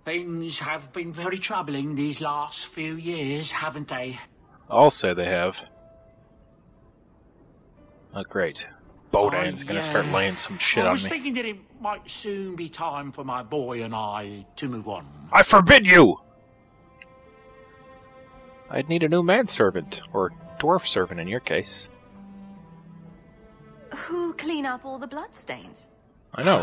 Things have been very troubling these last few years, haven't they? I'll say they have. Oh, great. Bodan's gonna start laying some shit on me. I was thinking that it might soon be time for my boy and I to move on. I forbid you! I'd need a new manservant, or dwarf servant in your case. Who'll clean up all the bloodstains? I know,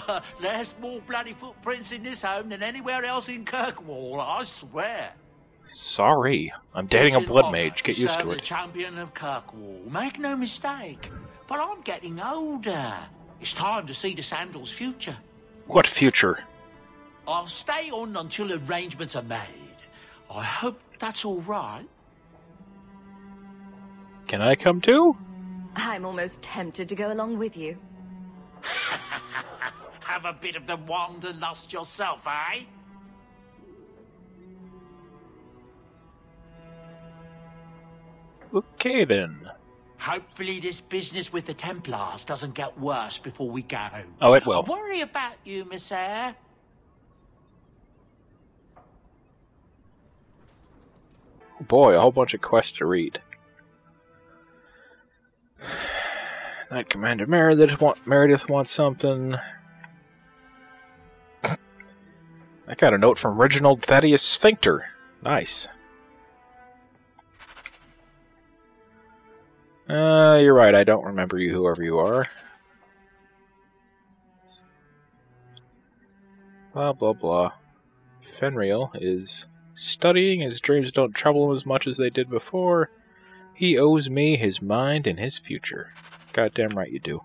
right? There's more bloody footprints in this home than anywhere else in Kirkwall, I swear. Sorry. I'm dating a blood mage. Get used to The it. champion of Kirkwall. Make no mistake. But I'm getting older. It's time to see the Sandals' future. What future? I'll stay on until arrangements are made. I hope that's all right. Can I come too? I'm almost tempted to go along with you. Have a bit of the wanderlust yourself, eh? Okay then. Hopefully this business with the Templars doesn't get worse before we go. Oh, it will. I worry about you, Miss Eyre. Boy, a whole bunch of quests to read. Knight Commander Meredith wants something. I got a note from Reginald Thaddeus Sphincter. Nice. You're right, I don't remember you, whoever you are. Blah, blah, blah. Fenrir is studying. His dreams don't trouble him as much as they did before. He owes me his mind and his future. Goddamn right you do.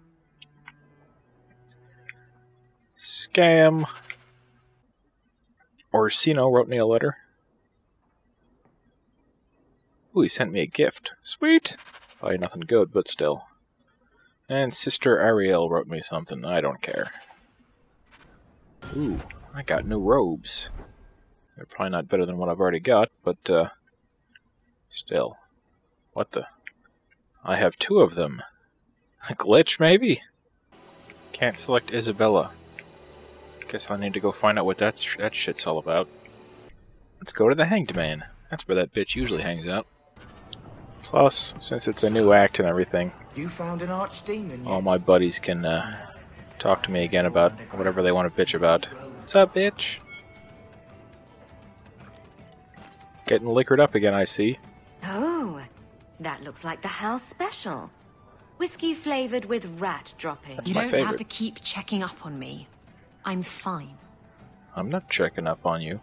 Scam. Orsino wrote me a letter. Ooh, he sent me a gift. Sweet! Probably nothing good, but still. And Sister Ariel wrote me something. I don't care. Ooh, I got new robes. They're probably not better than what I've already got, but, still. What the? I have two of them. A glitch, maybe? Can't select Isabella. Guess I need to go find out what that shit's all about. Let's go to the Hanged Man. That's where that bitch usually hangs out. Plus, since it's a new act and everything, you found an archdemon all my buddies can talk to me again about whatever they want to bitch about. What's up, bitch? Getting liquored up again, I see. Oh, that looks like the house special. Whiskey flavored with rat dropping. That's You my don't favorite. have to keep checking up on me. I'm fine. I'm not checking up on you.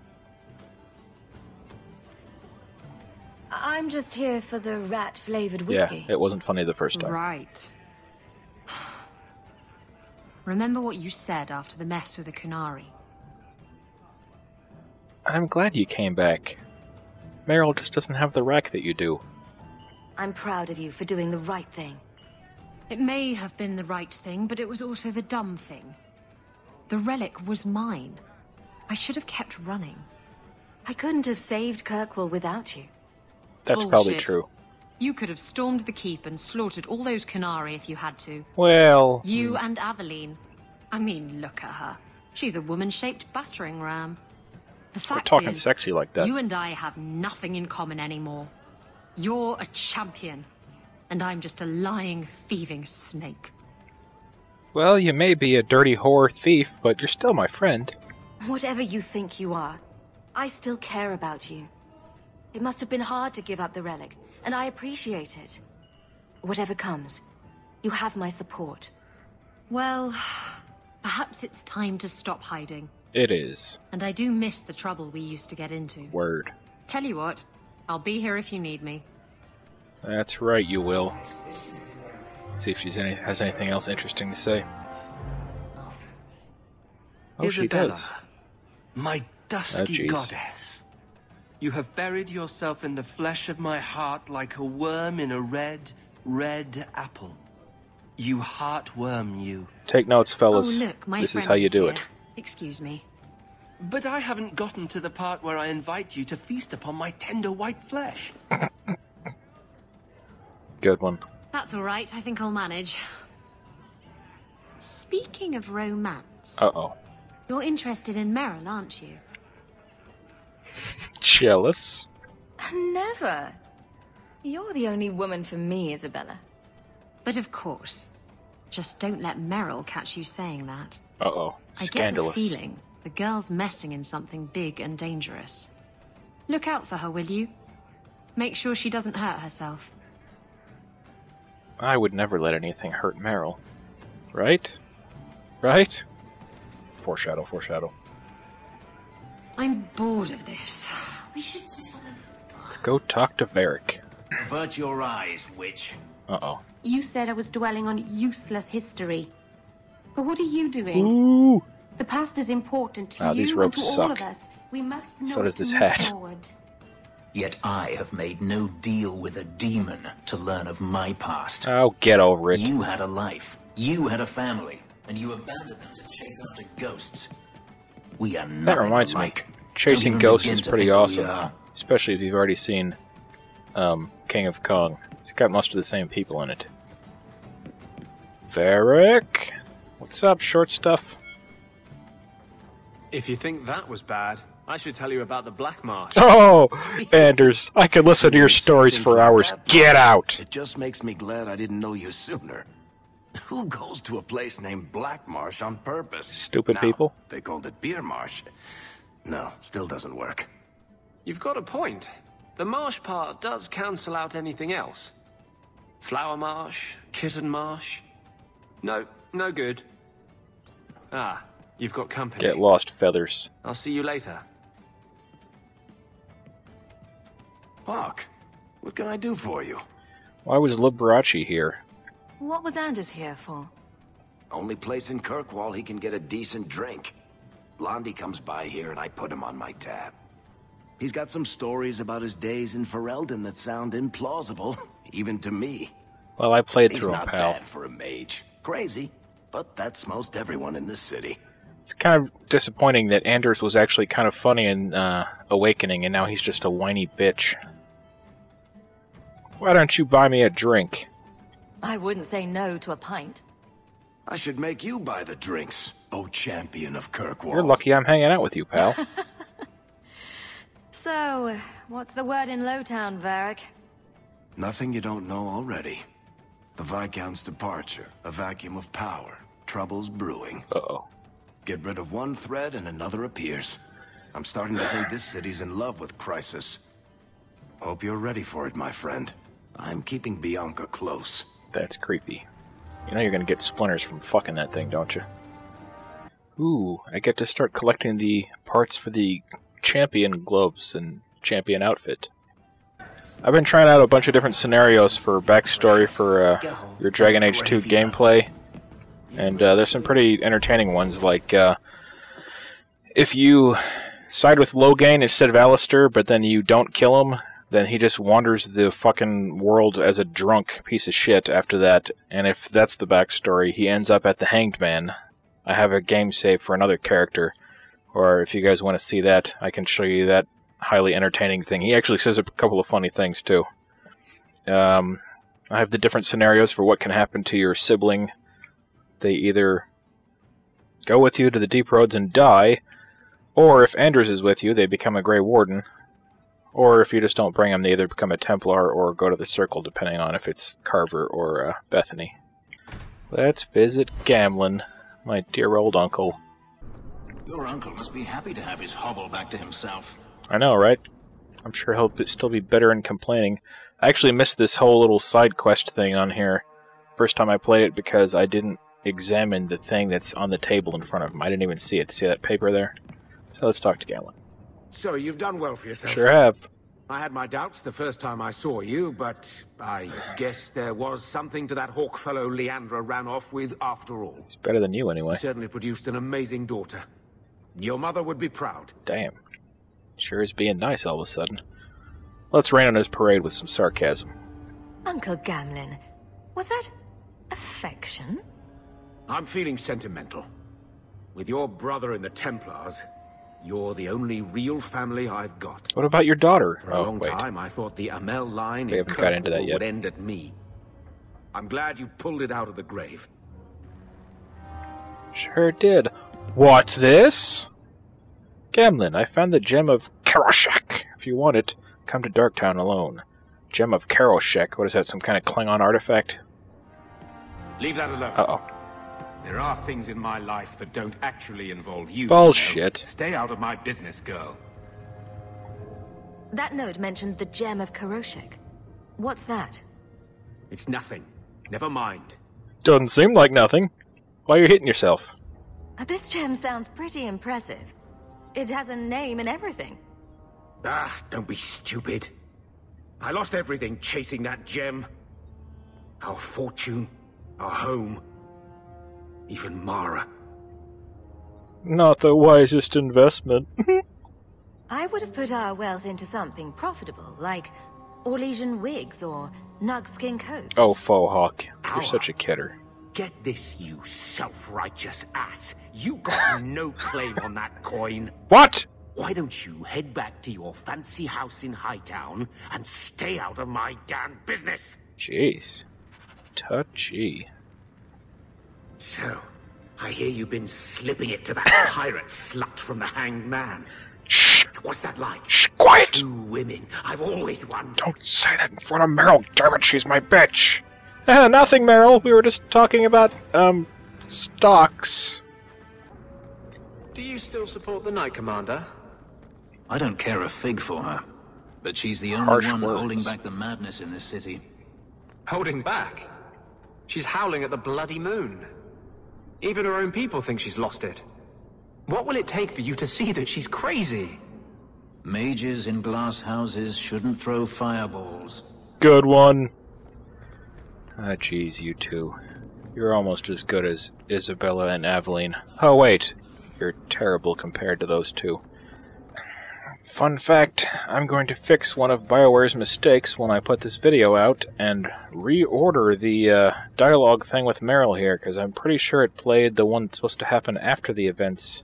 I'm just here for the rat flavored whiskey. Yeah, it wasn't funny the first time. Right. Remember what you said after the mess with the Kunari. I'm glad you came back. Meryl just doesn't have the rack that you do. I'm proud of you for doing the right thing. It may have been the right thing, but it was also the dumb thing. The relic was mine. I should have kept running. I couldn't have saved Kirkwall without you. That's probably Bullshit. true. You could have stormed the keep and slaughtered all those Kunari if you had to. Well... You and Aveline. I mean, look at her. She's a woman-shaped battering ram. The We're fact talking is, sexy like that. you and I have nothing in common anymore. You're a champion, and I'm just a lying, thieving snake. Well, you may be a dirty whore thief, but you're still my friend. Whatever you think you are, I still care about you. It must have been hard to give up the relic, and I appreciate it. Whatever comes, you have my support. Well, perhaps it's time to stop hiding. It is. And I do miss the trouble we used to get into. Word. Tell you what, I'll be here if you need me. That's right, you will. See if she has anything else interesting to say. Oh, she Isabella, does. my dusky jeez. goddess. You have buried yourself in the flesh of my heart like a worm in a red, red apple. You heartworm, you. Take notes, fellas. Oh, look, my This is friend how you do here. it. Excuse me. But I haven't gotten to the part where I invite you to feast upon my tender white flesh. Good one. That's all right. I think I'll manage. Speaking of romance, Uh-oh. you're interested in Meryl, aren't you? Jealous? Never. You're the only woman for me, Isabella. But of course. Just don't let Meryl catch you saying that. Uh-oh. Scandalous. I get the feeling the girl's messing in something big and dangerous. Look out for her, will you? Make sure she doesn't hurt herself. I would never let anything hurt Meryl. Right? Right? Foreshadow, foreshadow. I'm bored of this. We should do something. Let's go talk to Varric. Avert your eyes, witch. Uh-oh. You said I was dwelling on useless history. But what are you doing? Ooh! The past is important to Wow, you these and ropes to all suck. of us. We must know So does it this to move hat. forward. Yet I have made no deal with a demon to learn of my past. Oh, get over it. You had a life, you had a family, and you abandoned them to chase after ghosts. We are That reminds me. alike. Chasing Don't even ghosts begin is to pretty think we awesome. are. Especially if you've already seen King of Kong. It's got most of the same people in it. Varric? What's up, short stuff? If you think that was bad, I should tell you about the Black Marsh. Oh, Anders, I could listen to your stories for hours. Get out! It just makes me glad I didn't know you sooner. Who goes to a place named Black Marsh on purpose? Stupid Now, people. They called it Beer Marsh. No, still doesn't work. You've got a point. The marsh part does cancel out anything else. Flower Marsh, Kitten Marsh. No, no good. Ah, you've got company. Get lost, feathers. I'll see you later. Hawk, what can I do for you? Why was Liberace here? What was Anders here for? Only place in Kirkwall he can get a decent drink. Blondie comes by here and I put him on my tab. He's got some stories about his days in Ferelden that sound implausible, even to me. Well, I played He's through him, not pal. bad for a mage. Crazy, but that's most everyone in this city. It's kind of disappointing that Anders was actually kind of funny in Awakening, and now he's just a whiny bitch. Why don't you buy me a drink? I wouldn't say no to a pint. I should make you buy the drinks, oh champion of Kirkwall. You're lucky I'm hanging out with you, pal. So, what's the word in Lowtown, Varric? Nothing you don't know already. The Viscount's departure, a vacuum of power, troubles brewing. Uh-oh. Get rid of one thread and another appears. I'm starting to think this city's in love with Crisis. Hope you're ready for it, my friend. I'm keeping Bianca close. That's creepy. You know you're gonna get splinters from fucking that thing, don't you? Ooh, I get to start collecting the parts for the champion gloves and champion outfit. I've been trying out a bunch of different scenarios for backstory for your Dragon Age 2 gameplay, and there's some pretty entertaining ones, like if you side with Loghain instead of Alistair, but then you don't kill him, then he just wanders the fucking world as a drunk piece of shit after that, and if that's the backstory, he ends up at the Hanged Man. I have a game save for another character, or if you guys want to see that, I can show you that highly entertaining thing. He actually says a couple of funny things, too. I have the different scenarios for what can happen to your sibling. They either go with you to the Deep Roads and die, or if Anders is with you, they become a Grey Warden, or if you just don't bring them, they either become a Templar or go to the Circle, depending on if it's Carver or Bethany. Let's visit Gamlen, my dear old uncle. Your uncle must be happy to have his hovel back to himself. I know, right? I'm sure he'll still be bitter and complaining. I actually missed this whole little side quest thing on here first time I played it because I didn't examine the thing that's on the table in front of him. I didn't even see it. See that paper there? So let's talk to Gamlen. So you've done well for yourself. Sure have. I had my doubts the first time I saw you, but I guess there was something to that hawk fellow Leandra ran off with after all. It's better than you anyway. You certainly produced an amazing daughter. Your mother would be proud. Damn. Sure is being nice all of a sudden. Let's rain on his parade with some sarcasm. Uncle Gamlen, was that affection? I'm feeling sentimental. With your brother in the Templars, you're the only real family I've got. What about your daughter? For a long time, I thought the Amel line We in haven't got into that Kirkwall yet. would end at me. I'm glad you've pulled it out of the grave. Sure did. What's this? Gamlen, I found the gem of Karashak. If If you want it, come to Darktown alone. Gem of Karoshek. What is that, some kind of Klingon artifact? Leave that alone. Uh-oh. There are things in my life that don't actually involve you. Bullshit. So stay out of my business, girl. That note mentioned the Gem of Karoshek. What's that? It's nothing. Never mind. Doesn't seem like nothing. Why are you hitting yourself? This gem sounds pretty impressive. It has a name and everything. Ah, don't be stupid. I lost everything chasing that gem. Our fortune, our home, even Mara. Not the wisest investment. I would have put our wealth into something profitable, like Orlesian wigs or Nugskin coats. Oh, faux hawk. You're Our. such a kidder. Get this, you self-righteous ass. You got no claim on that coin. What? Why don't you head back to your fancy house in Hightown and stay out of my damn business? Jeez. Touchy. So, I hear you've been slipping it to that pirate slut from the Hanged Man. Shh! What's that like? Shh, quiet! 2 women. I've always wondered. Don't say that in front of Meryl, damn it, she's my bitch! Nothing, Meryl. We were just talking about, stocks. Do you still support the Knight Commander? I don't care a fig for her, but she's the only Harsh one words. holding back the madness in this city. Holding back? She's howling at the bloody moon. Even her own people think she's lost it. What will it take for you to see that she's crazy? Mages in glass houses shouldn't throw fireballs. Good one. Ah, jeez, you two. You're almost as good as Isabella and Aveline. Oh, wait. You're terrible compared to those two. Fun fact, I'm going to fix one of BioWare's mistakes when I put this video out and reorder the dialogue thing with Meryl here, because I'm pretty sure it played the one that's supposed to happen after the events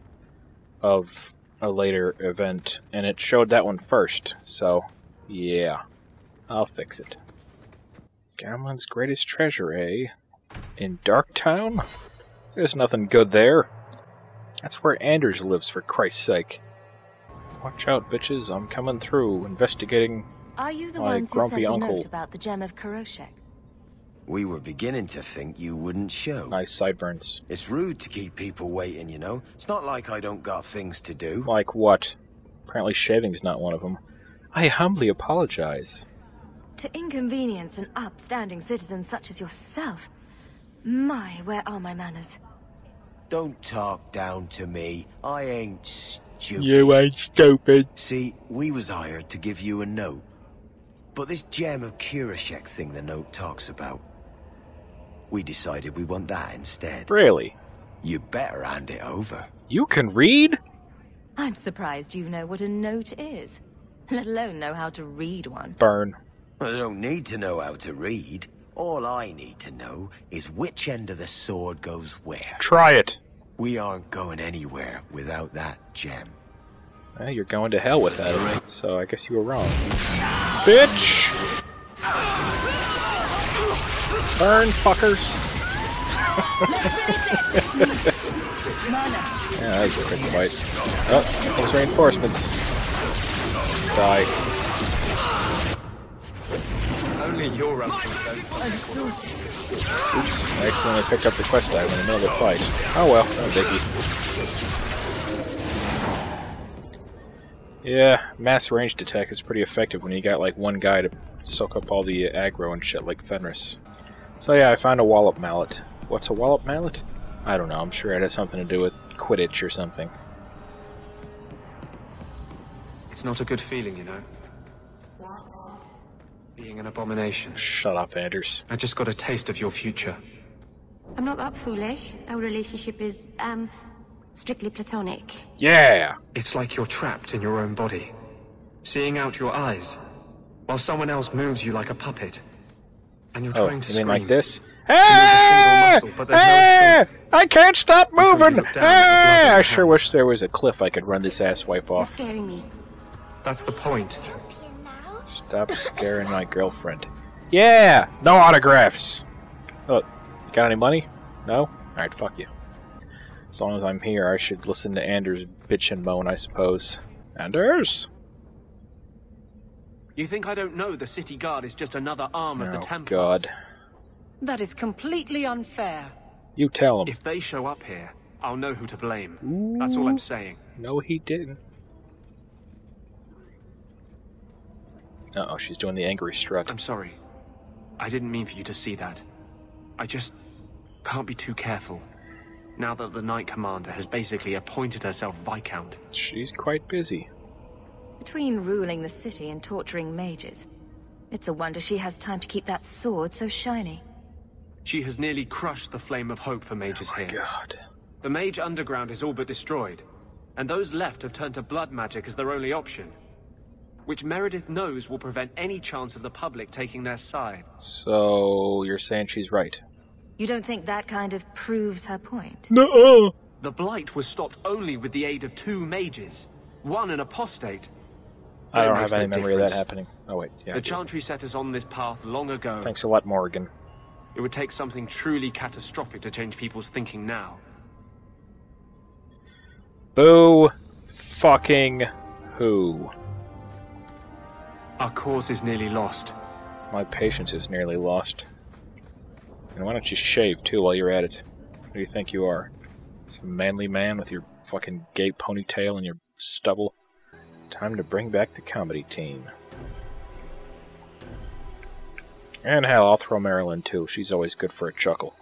of a later event, and it showed that one first. So, yeah. I'll fix it. Gamlen's greatest treasure, eh? In Darktown? There's nothing good there. That's where Anders lives, for Christ's sake. Watch out, bitches. I'm coming through, investigating Are you the my ones who sent grumpy the uncle. note about the Gem of Karoshek? We were beginning to think you wouldn't show. Nice sideburns. It's rude to keep people waiting, you know? It's not like I don't got things to do. Like what? Apparently shaving's not one of them. I humbly apologize. To inconvenience an upstanding citizen such as yourself. My, where are my manners? Don't talk down to me. I ain't stupid. You ain't stupid. See, we was hired to give you a note. But this Gem of Karoshek thing the note talks about, we decided we want that instead. Really? You better hand it over. You can read? I'm surprised you know what a note is, let alone know how to read one. Burn. I don't need to know how to read. All I need to know is which end of the sword goes where. Try it. We aren't going anywhere without that gem. Well, you're going to hell with that, so I guess you were wrong. Bitch! Burn, fuckers! Yeah, that was a quick fight. Oh, those reinforcements. Die. Only your uncle Oops, I accidentally picked up the quest item in the middle of the fight. Oh well, no biggie. Yeah, mass ranged attack is pretty effective when you got like one guy to soak up all the aggro and shit like Fenris. So yeah, I found a wallop mallet. What's a wallop mallet? I don't know, I'm sure it has something to do with Quidditch or something. It's not a good feeling, you know. Being an abomination. Shut up, Anders. I just got a taste of your future. I'm not that foolish. Our relationship is, strictly platonic. Yeah! It's like you're trapped in your own body, seeing out your eyes, while someone else moves you like a puppet. And you're Oh, trying to you mean scream. like this? You move a single muscle, but there's no strength. I can't stop Until you moving! look down at the blood on I your sure hands. wish there was a cliff I could run this asswipe You're off. scaring me. That's the point. Stop scaring my girlfriend. Yeah! No autographs! Oh, you got any money? No? Alright, fuck you. As long as I'm here, I should listen to Anders bitch and moan, I suppose. Anders? You think I don't know the city guard is just another arm of the Templars? God. That is completely unfair. You tell him. If they show up here, I'll know who to blame. Ooh. That's all I'm saying. No, he didn't. Uh-oh, she's doing the angry strut. I'm sorry. I didn't mean for you to see that. I just can't be too careful. Now that the Knight Commander has basically appointed herself Viscount. She's quite busy. Between ruling the city and torturing mages, it's a wonder she has time to keep that sword so shiny. She has nearly crushed the flame of hope for mages here. God. The mage underground is all but destroyed, and those left have turned to blood magic as their only option, which Meredith knows will prevent any chance of the public taking their side. So, you're saying she's right? You don't think that kind of proves her point? No. The Blight was stopped only with the aid of 2 mages, one an apostate. I don't have any memory of that happening. Oh wait, yeah. The Chantry set us on this path long ago. Thanks a lot, Morgan. It would take something truly catastrophic to change people's thinking now. Boo fucking who? Our cause is nearly lost. My patience is nearly lost. And why don't you shave, too, while you're at it? Who do you think you are? Some manly man with your fucking gay ponytail and your stubble? Time to bring back the comedy team. And hell, I'll throw Marilyn, too. She's always good for a chuckle.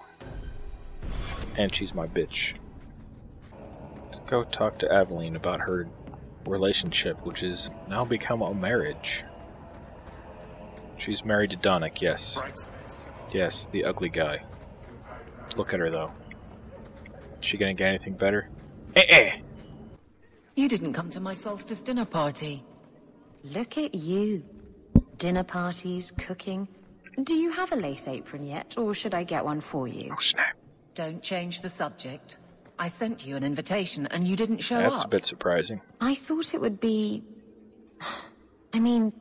And she's my bitch. Let's go talk to Aveline about her relationship, which has now become a marriage. She's married to Donnick, yes. Yes, the ugly guy. Look at her, though. Is she gonna get anything better? You didn't come to my solstice dinner party. Look at you. Dinner parties, cooking. Do you have a lace apron yet, or should I get one for you? Oh, snap. Don't change the subject. I sent you an invitation and you didn't show up. That's a bit surprising. I thought it would be... I mean,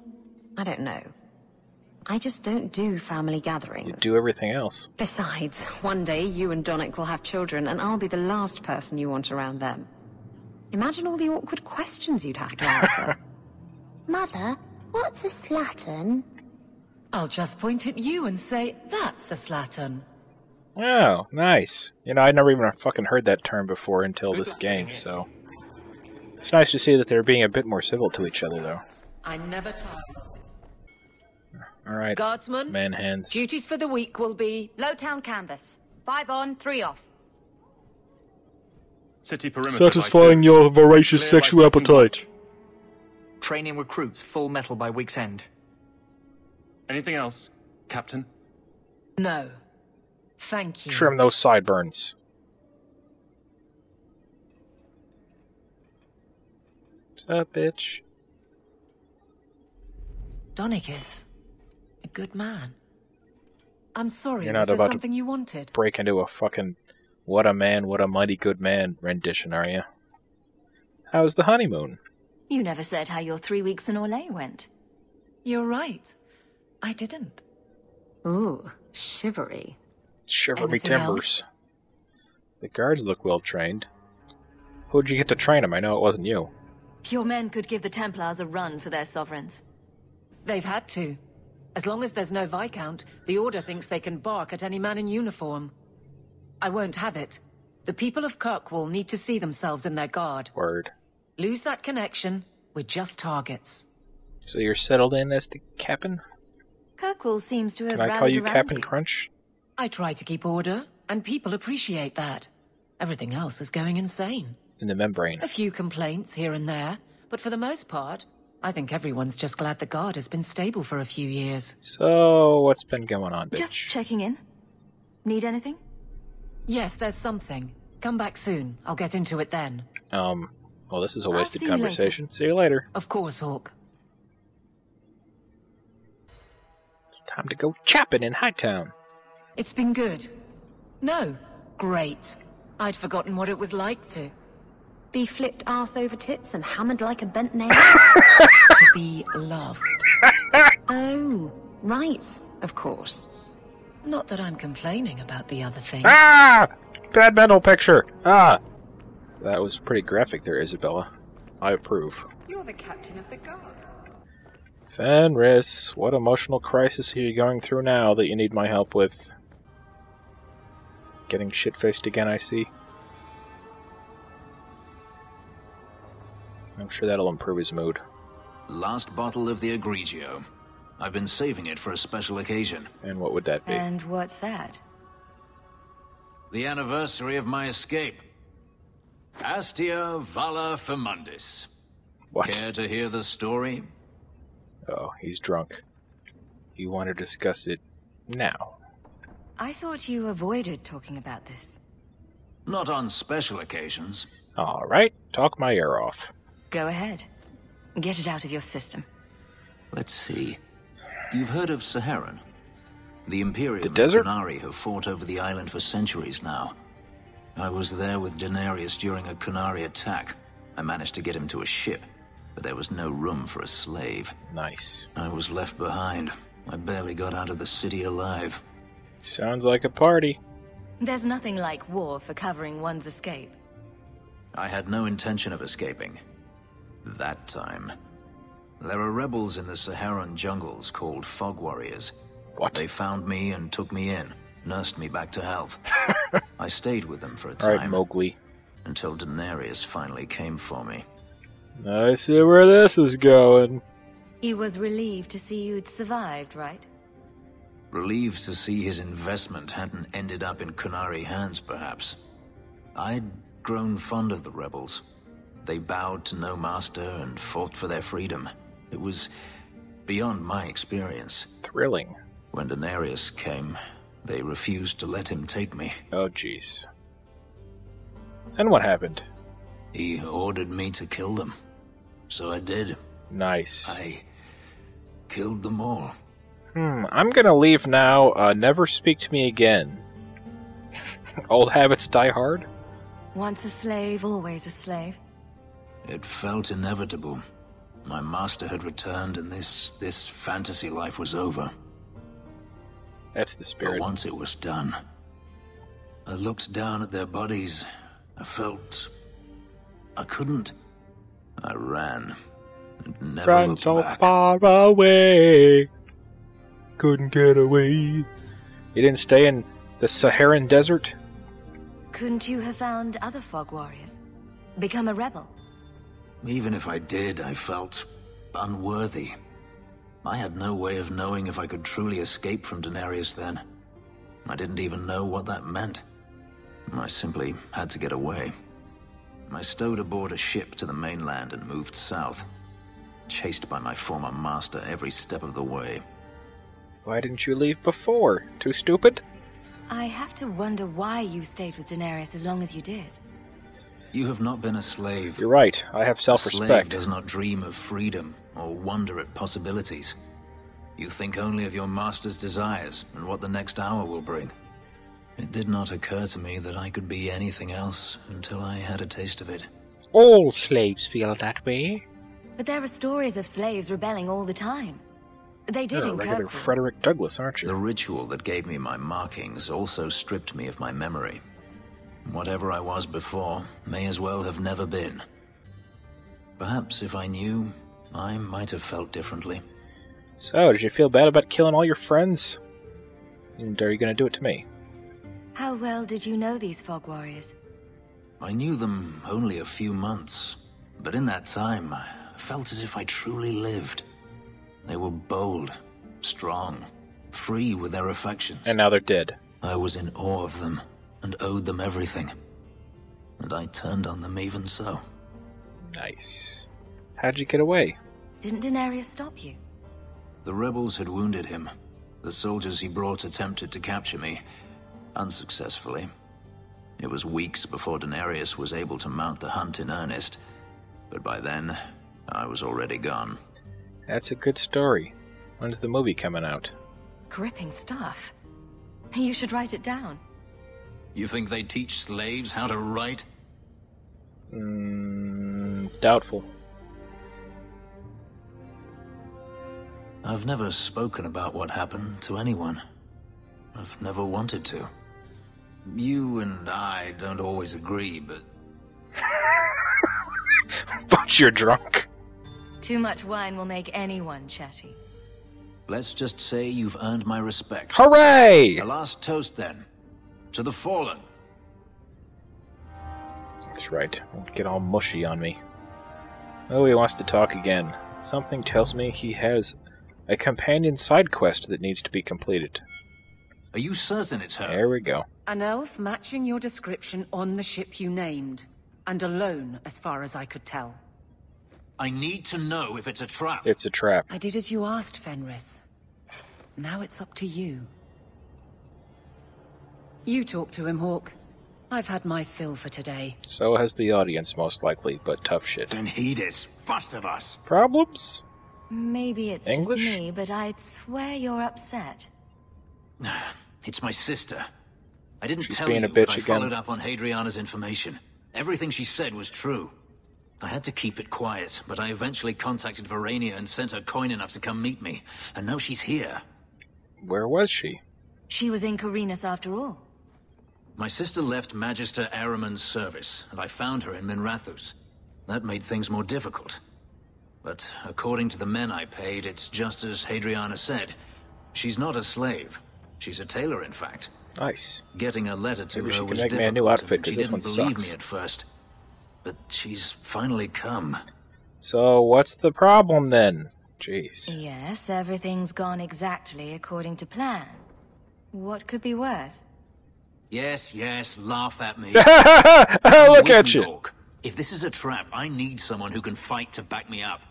I don't know. I just don't do family gatherings. You do everything else. Besides, one day you and Donnick will have children, and I'll be the last person you want around them. Imagine all the awkward questions you'd have to answer. Mother, what's a slattern? I'll just point at you and say, that's a slattern. Oh, nice. You know, I'd never even fucking heard that term before until this game, so... It's nice to see that they're being a bit more civil to each other, though. I never tire. Alright, Guardsman, man hands. duties for the week will be... Lowtown canvas. 5 on, 3 off. City perimeter. Satisfying your voracious sexual appetite. Training recruits full metal by week's end. Anything else, Captain? No. Thank you. Trim those sideburns. What's up, bitch? Donnick is a good man. I'm sorry, You're was not there about something you wanted? Break into a fucking what a man, what a mighty good man rendition, are you? How was the honeymoon? You never said how your 3 weeks in Orlais went. You're right. I didn't. Ooh, shivery. Shiver me Anything timbers. else? The guards look well trained. Who'd you get to train them? I know it wasn't you. Your men could give the Templars a run for their sovereigns. They've had to. As long as there's no Viscount, the Order thinks they can bark at any man in uniform. I won't have it. The people of Kirkwall need to see themselves in their guard. Word. Lose that connection, we're just targets. So you're settled in as the captain? Kirkwall seems to have Can I rallied call you around Captain you. Crunch? I try to keep order, and people appreciate that. Everything else is going insane. In the membrane. A few complaints here and there, but for the most part, I think everyone's just glad the guard has been stable for a few years. So, what's been going on, bitch? Just checking in. Need anything? Yes, there's something. Come back soon. I'll get into it then. Well, this is a wasted see you conversation. See you later. Of course, Hawk. It's time to go chopping in Hightown. It's been good. No, great. I'd forgotten what it was like to Be flipped arse over tits and hammered like a bent nail? to be loved. Oh, right, of course. Not that I'm complaining about the other thing. Ah! Bad mental picture. Ah! That was pretty graphic there, Isabella. I approve. You're the captain of the guard. Fenris, what emotional crisis are you going through now that you need my help with? Getting shit-faced again, I see. I'm sure that'll improve his mood. Last bottle of the Egregio. I've been saving it for a special occasion. And what would that be? And what's that? The anniversary of my escape. Astia Vala Firmundis. What? Care to hear the story? Oh, he's drunk. You want to discuss it now? I thought you avoided talking about this. Not on special occasions. Alright, talk my ear off. Go ahead. Get it out of your system. Let's see. You've heard of Saharan? The Imperium The desert? and Qunari have fought over the island for centuries now. I was there with Daenerys during a Qunari attack. I managed to get him to a ship, but there was no room for a slave. Nice. I was left behind. I barely got out of the city alive. Sounds like a party. There's nothing like war for covering one's escape. I had no intention of escaping. That time. There are rebels in the Saharan jungles called Fog Warriors. What? They found me and took me in, nursed me back to health. I stayed with them for a time. Alright, Mowgli. Until Daenerys finally came for me. I see where this is going. He was relieved to see you'd survived, right? Relieved to see his investment hadn't ended up in Qunari hands, perhaps. I'd grown fond of the rebels. They bowed to no master and fought for their freedom. It was beyond my experience. Thrilling. When Daenerys came, they refused to let him take me. Oh, jeez. And what happened? He ordered me to kill them. So I did. Nice. I killed them all. I'm gonna leave now. Never speak to me again. Old habits die hard? Once a slave, always a slave. It felt inevitable. My master had returned and this fantasy life was over. That's the spirit. But once it was done, I looked down at their bodies. I felt I couldn't. I ran and never Ran looked so back. far away, couldn't get away. You didn't stay in the Saharan desert? Couldn't you have found other Fog Warriors? Become a rebel? Even if I did, I felt unworthy. I had no way of knowing if I could truly escape from Daenerys then. I didn't even know what that meant. I simply had to get away. I stowed aboard a ship to the mainland and moved south, chased by my former master every step of the way. Why didn't you leave before? Too stupid? I have to wonder why you stayed with Daenerys as long as you did. You have not been a slave. You're right. I have A slave self-respect. does not dream of freedom or wonder at possibilities. You think only of your master's desires and what the next hour will bring. It did not occur to me that I could be anything else until I had a taste of it. All slaves feel that way. But there are stories of slaves rebelling all the time. They did You're a in regular Kirkwall. Frederick Douglass, aren't you? The ritual that gave me my markings also stripped me of my memory. Whatever I was before may as well have never been. Perhaps if I knew, I might have felt differently. So, did you feel bad about killing all your friends? And are you going to do it to me? How well did you know these Fog Warriors? I knew them only a few months, but in that time, I felt as if I truly lived. They were bold, strong, free with their affections. And now they're dead. I was in awe of them and owed them everything. And I turned on them even so. Nice. How'd you get away? Didn't Daenerys stop you? The rebels had wounded him. The soldiers he brought attempted to capture me, unsuccessfully. It was weeks before Daenerys was able to mount the hunt in earnest, but by then, I was already gone. That's a good story. When's the movie coming out? Gripping stuff. You should write it down. You think they teach slaves how to write? Doubtful. I've never spoken about what happened to anyone. I've never wanted to. You and I don't always agree, but... But you're drunk. Too much wine will make anyone chatty. Let's just say you've earned my respect. Hooray! A last toast, then. To the fallen. That's right. Don't get all mushy on me. Oh, he wants to talk again. Something tells me he has a companion side quest that needs to be completed. Are you certain it's her? There we go. An elf matching your description on the ship you named. And alone, as far as I could tell. I need to know if it's a trap. It's a trap. I did as you asked, Fenris. Now it's up to you. You talk to him, Hawk. I've had my fill for today. So has the audience, most likely, but tough shit. Then heed us, first of us. Problems? Maybe it's English? just me, but I'd swear you're upset. It's my sister. I didn't She's tell being you, a bitch but I again. followed up on Hadriana's information. Everything she said was true. I had to keep it quiet, but I eventually contacted Verania and sent her coin enough to come meet me. And now she's here. Where was she? She was in Carinus after all. My sister left Magister Araman's service, and I found her in Minrathus. That made things more difficult. But according to the men I paid, it's just as Hadriana said. She's not a slave. She's a tailor, in fact. Nice. Getting a letter to Maybe she her can was make me a difficult, new outfit, and 'cause she this one didn't believe sucks. me at first. But she's finally come. So, what's the problem then? Jeez. Yes, everything's gone exactly according to plan. What could be worse? Yes, laugh at me. Look at you. Hawk. If this is a trap, I need someone who can fight to back me up.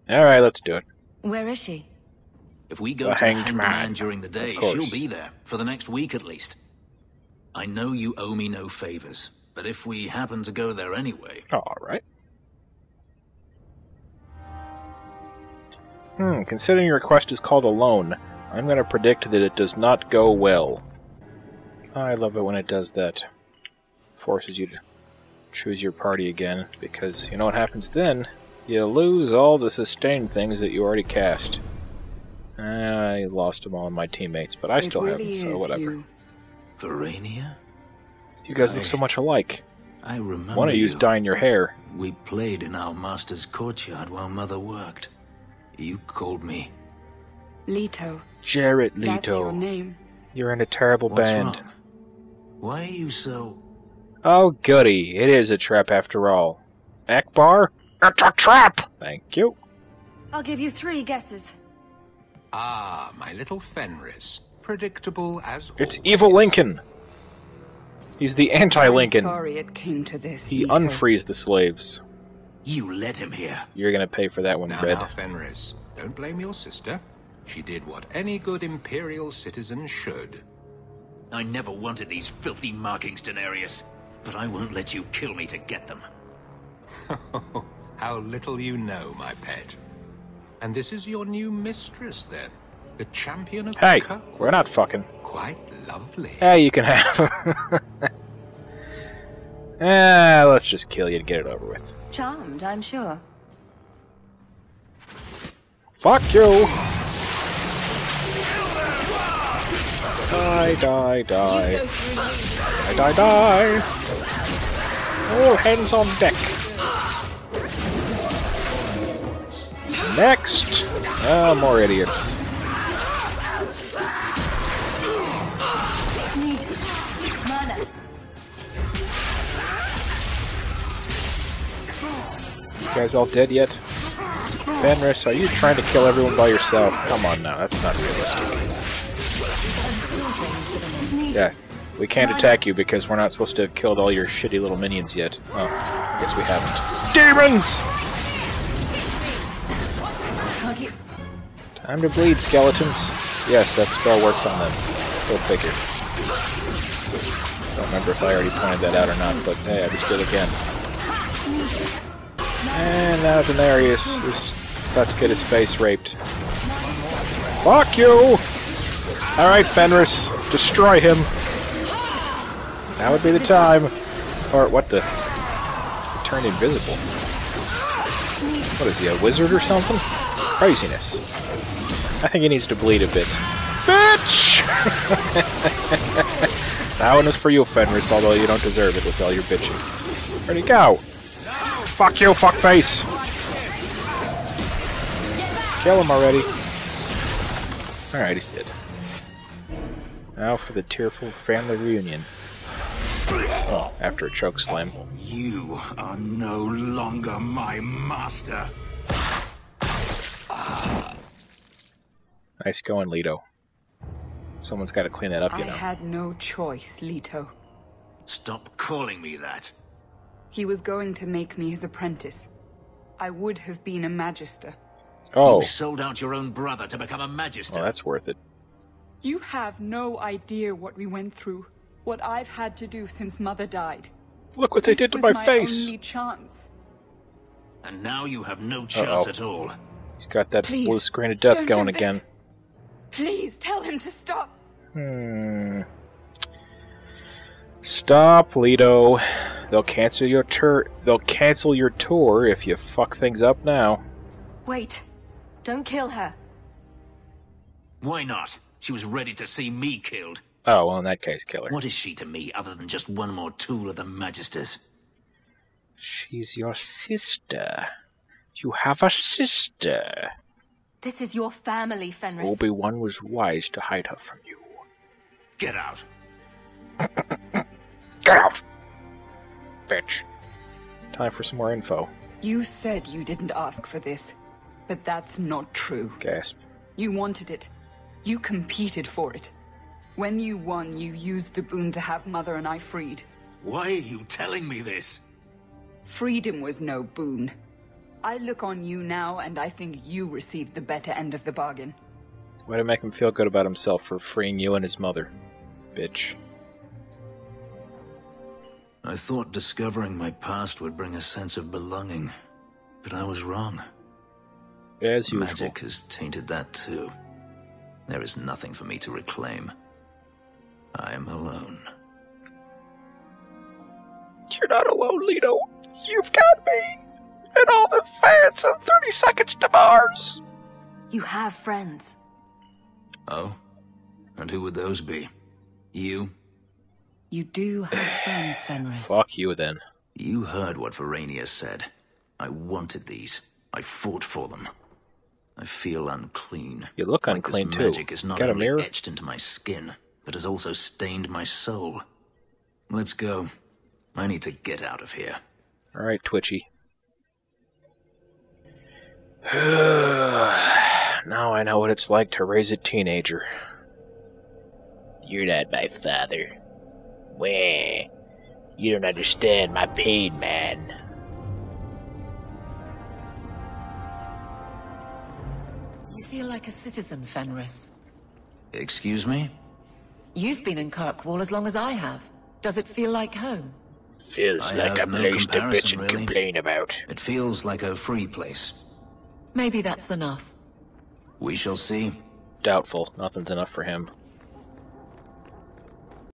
Alright, let's do it. Where is she? If we go The to Hanged Hanged Man. Man during the day, Of course. she'll be there, for the next week at least. I know you owe me no favors, but if we happen to go there anyway... Alright. Considering your request is called alone, I'm going to predict that it does not go well. I love it when it does that. Forces you to choose your party again, because you know what happens then? You lose all the sustained things that you already cast. I lost them all in my teammates, but I still have them, so whatever. Verania? You guys look so much alike. I remember One of you's dyeing your hair. We played in our master's courtyard while Mother worked. You called me... Leto. Jarrett Leto. That's your name. You're in a terrible What's band. wrong? Why are you so... Oh, goody. It is a trap after all. Akbar? It's a trap! Thank you. I'll give you 3 guesses. Ah, my little Fenris. Predictable as It's Evil Lincoln. He's the anti-Lincoln. I'm sorry it came to this. He Leto. unfrees the slaves. You led him here. You're gonna pay for that one, Red. Now, Fenris, don't blame your sister. She did what any good Imperial citizen should. I never wanted these filthy markings, Daenerys. But I won't let you kill me to get them. How little you know, my pet. And this is your new mistress, then? The champion of Hey, Kirkwall? we're not fucking. Quite lovely. Hey, you can have let's just kill you to get it over with. Charmed, I'm sure. Fuck you! Die, die, die. Die, die, die! All hands on deck. Next! Ah, more idiots. You guys all dead yet? Fenris, are you trying to kill everyone by yourself? Come on now, that's not realistic. Yeah, we can't attack you because we're not supposed to have killed all your shitty little minions yet. Oh, I guess we haven't. Demons! Time to bleed, skeletons. Yes, that spell works on them. Go figure. Don't remember if I already pointed that out or not, but hey, I just did again. And now Daenerys is about to get his face raped. Fuck you! Alright, Fenris, destroy him. Now would be the time. Or, what the? He turned invisible. What is he, a wizard or something? Craziness. I think he needs to bleed a bit. Bitch! That one is for you, Fenris, although you don't deserve it with all your bitching. Where'd he go? Fuck you, fuckface! Kill him already. Alright, he's dead. Now for the tearful family reunion. Oh, after a choke slam. You are no longer my master. Nice going, Leto. Someone's got to clean that up, you know. I had no choice, Leto. Stop calling me that. He was going to make me his apprentice. I would have been a magister. Oh. You sold out your own brother to become a magister. Well, that's worth it. You have no idea what we went through. What I've had to do since Mother died. Look what they did to my face. Only chance. And now you have no chance at all. He's got that Please, blue screen of death don't going do this. again. Please tell him to stop. Stop, Leto. They'll cancel your tour. They'll cancel your tour if you fuck things up now. Wait. Don't kill her. Why not? She was ready to see me killed. Oh, well, in that case, kill her. What is she to me other than just one more tool of the Magisters? She's your sister. You have a sister. This is your family, Fenris. Obi-Wan was wise to hide her from you. Get out. Get out! Bitch. Time for some more info. You said you didn't ask for this, but that's not true. Gasp. You wanted it. You competed for it. When you won, you used the boon to have Mother and I freed. Why are you telling me this? Freedom was no boon. I look on you now, and I think you received the better end of the bargain. Way to make him feel good about himself for freeing you and his mother. Bitch. I thought discovering my past would bring a sense of belonging, but I was wrong. As usual. Magic has tainted that too. There is nothing for me to reclaim. I am alone. You're not alone, Leto. You've got me. And all the fans of 30 Seconds to Mars. You have friends. Oh? And who would those be? You? You do have friends, Fenris. Fuck you, then. You heard what Verania said. I wanted these. I fought for them. I feel unclean. You look like unclean, this too. Magic is not Got a only mirror? etched into my skin, but has also stained my soul. Let's go. I need to get out of here. Alright, Twitchy. Now I know what it's like to raise a teenager. You're not my father. Wah. You don't understand my pain, man. You feel like a citizen, Fenris. Excuse me? You've been in Kirkwall as long as I have. Does it feel like home? Feels I like a have no place to bitch comparison, and really. complain about. It feels like a free place. Maybe that's enough. We shall see. Doubtful. Nothing's enough for him.